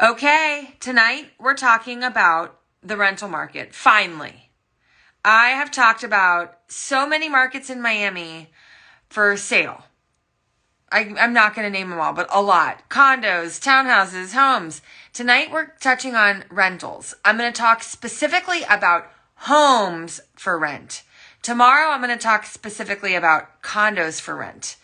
Okay, tonight we're talking about the rental market. Finally, I have talked about so many markets in Miami for sale. I'm not going to name them all, but a lot. Condos, townhouses, homes. Tonight we're touching on rentals. I'm going to talk specifically about homes for rent. Tomorrow I'm going to talk specifically about condos for rent.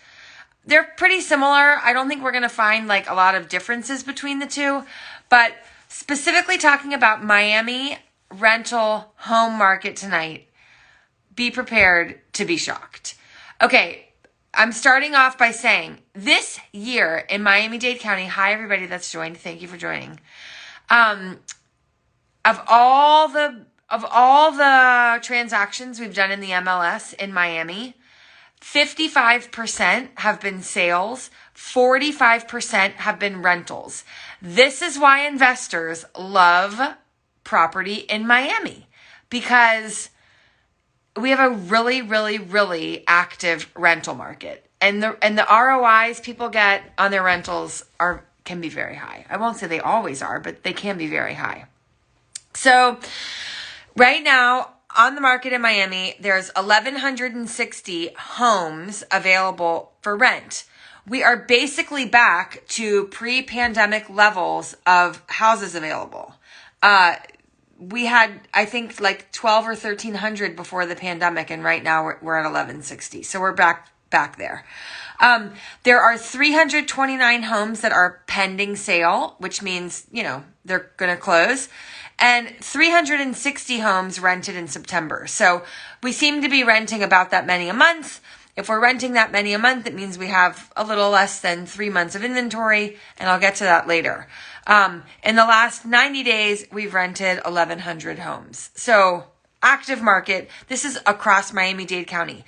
They're pretty similar. I don't think we're going to find like a lot of differences between the two, but specifically talking about Miami rental home market tonight, be prepared to be shocked. Okay, I'm starting off by saying this year in Miami-Dade County, hi everybody that's joined, thank you for joining. Of all the transactions we've done in the MLS in Miami, 55% have been sales, 45% have been rentals. This is why investors love property in Miami, because we have a really, really, really active rental market. And the ROIs people get on their rentals can be very high. I won't say they always are, but they can be very high. So right now, on the market in Miami, there's 1,160 homes available for rent. We are basically back to pre-pandemic levels of houses available. We had, I think, like 12 or 1,300 before the pandemic, and right now we're at 1,160. So we're back there. There are 329 homes that are pending sale, which means, they're going to close. And 360 homes rented in September. So we seem to be renting about that many a month. If we're renting that many a month, it means we have a little less than 3 months of inventory, and I'll get to that later. In the last 90 days, we've rented 1,100 homes. So active market. This is across Miami-Dade County.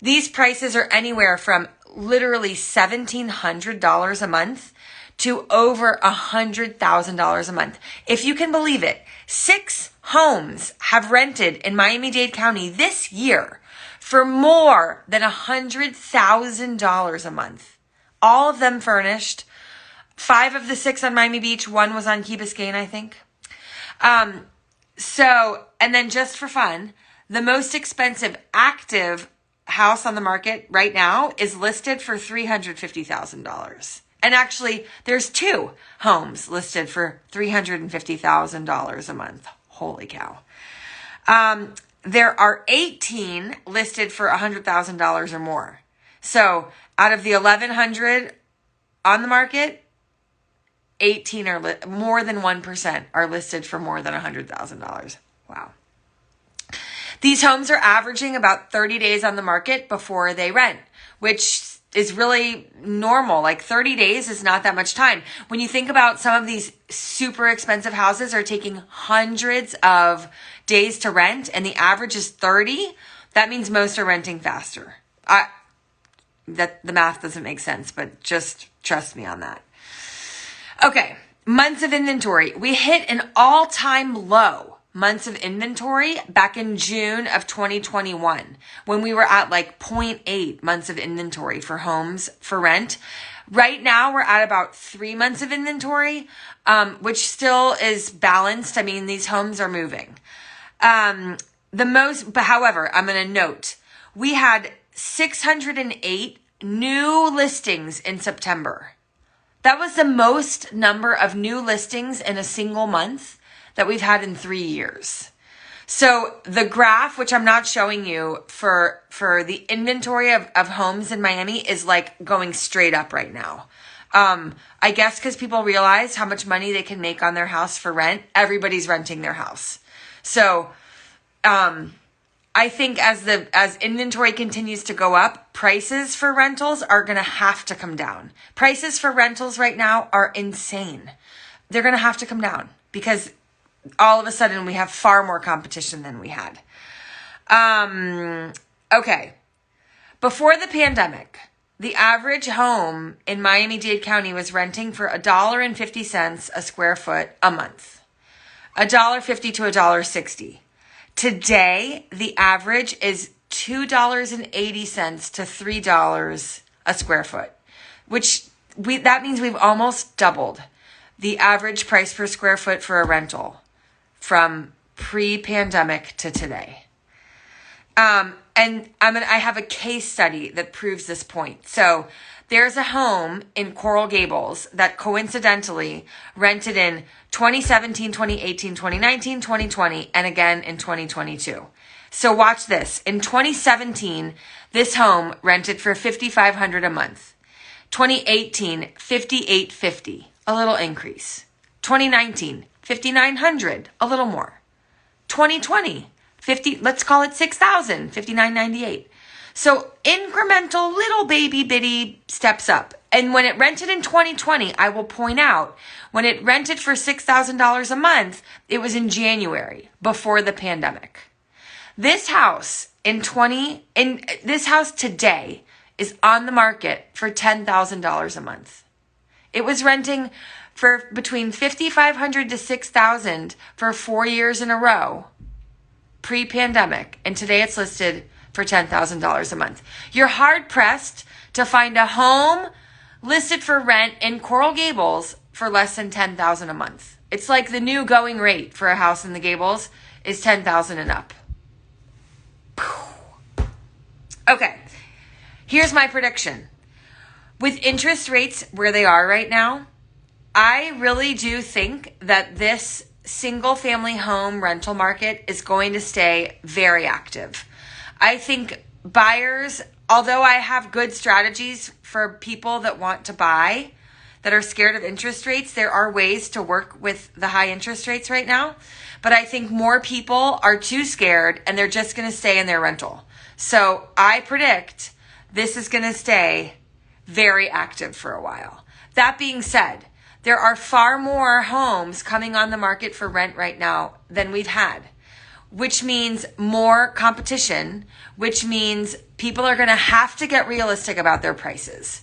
These prices are anywhere from literally $1,700 a month to over $100,000 a month. If you can believe it, 6 homes have rented in Miami-Dade County this year for more than $100,000 a month. All of them furnished. 5 of the 6 on Miami Beach. 1 was on Key Biscayne, I think. And then just for fun, the most expensive active house on the market right now is listed for $350,000. And actually, there's 2 homes listed for $350,000 a month. Holy cow. There are 18 listed for $100,000 or more. So out of the 1,100 on the market, 18 are more than 1% are listed for more than $100,000. Wow. These homes are averaging about 30 days on the market before they rent, which is really normal. Like 30 days is not that much time. When you think about some of these super expensive houses are taking hundreds of days to rent and the average is 30, that means most are renting faster. That the math doesn't make sense, but just trust me on that. Okay, months of inventory. We hit an all-time low months of inventory back in June of 2021 when we were at like 0.8 months of inventory for homes for rent. Right now we're at about 3 months of inventory, which still is balanced. I mean, these homes are moving. But however, I'm going to note, we had 608 new listings in September. That was the most number of new listings in a single month that we've had in 3 years. So the graph, which I'm not showing you for the inventory of homes in Miami, is like going straight up right now. I guess because people realize how much money they can make on their house for rent, everybody's renting their house. So I think as inventory continues to go up, prices for rentals are going to have to come down. Prices for rentals right now are insane. They're going to have to come down because all of a sudden we have far more competition than we had. Okay. Before the pandemic, the average home in Miami-Dade County was renting for $1.50 a square foot a month. $1.50 to $1.60. Today, the average is $2.80 to $3 a square foot, that means we've almost doubled the average price per square foot for a rental from pre-pandemic to today. And I have a case study that proves this point. So there's a home in Coral Gables that coincidentally rented in 2017, 2018, 2019, 2020, and again in 2022. So watch this. In 2017, this home rented for $5,500 a month. 2018, $5,850, a little increase. 2019, $5,900, a little more. 2020, let's call it $6,000, $5,998. So incremental little baby bitty steps up. And when it rented in 2020, I will point out, when it rented for $6,000 a month, it was in January, before the pandemic. This house this house today is on the market for $10,000 a month. It was renting for between $5,500 to $6,000 for 4 years in a row, pre-pandemic, and today it's listed for $10,000 a month. You're hard pressed to find a home listed for rent in Coral Gables for less than $10,000 a month. It's like the new going rate for a house in the Gables is $10,000 and up. Okay, here's my prediction. With interest rates where they are right now, I really do think that this single family home rental market is going to stay very active. I think buyers, although I have good strategies for people that want to buy, that are scared of interest rates, there are ways to work with the high interest rates right now. But I think more people are too scared and they're just going to stay in their rental. So I predict this is going to stay very active for a while. That being said, there are far more homes coming on the market for rent right now than we've had, which means more competition, which means people are going to have to get realistic about their prices.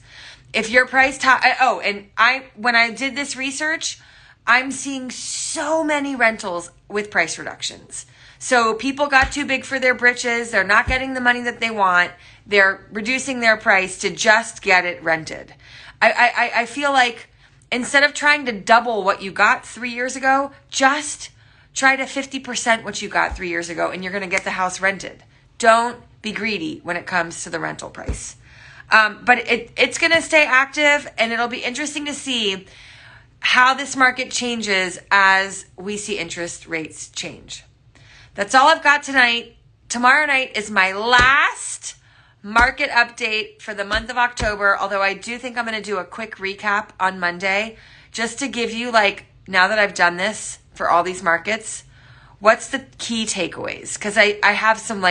If your price when I did this research, I'm seeing so many rentals with price reductions. So people got too big for their britches. They're not getting the money that they want. They're reducing their price to just get it rented. I feel like instead of trying to double what you got 3 years ago, just try to 50% what you got 3 years ago and you're going to get the house rented. Don't be greedy when it comes to the rental price. But it's going to stay active, and it'll be interesting to see how this market changes as we see interest rates change. That's all I've got tonight. Tomorrow night is my last market update for the month of October, although I do think I'm going to do a quick recap on Monday just to give you, now that I've done this for all these markets, what's the key takeaways? Because I have some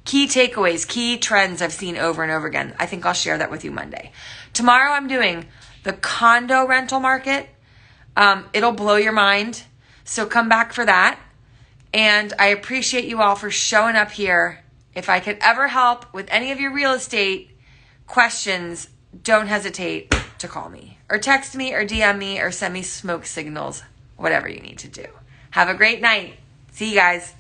key takeaways, key trends I've seen over and over again. I think I'll share that with you Monday. Tomorrow I'm doing the condo rental market. It'll blow your mind. So come back for that. And I appreciate you all for showing up here. If I could ever help with any of your real estate questions, don't hesitate to call me or text me or DM me or send me smoke signals, whatever you need to do. Have a great night. See you guys.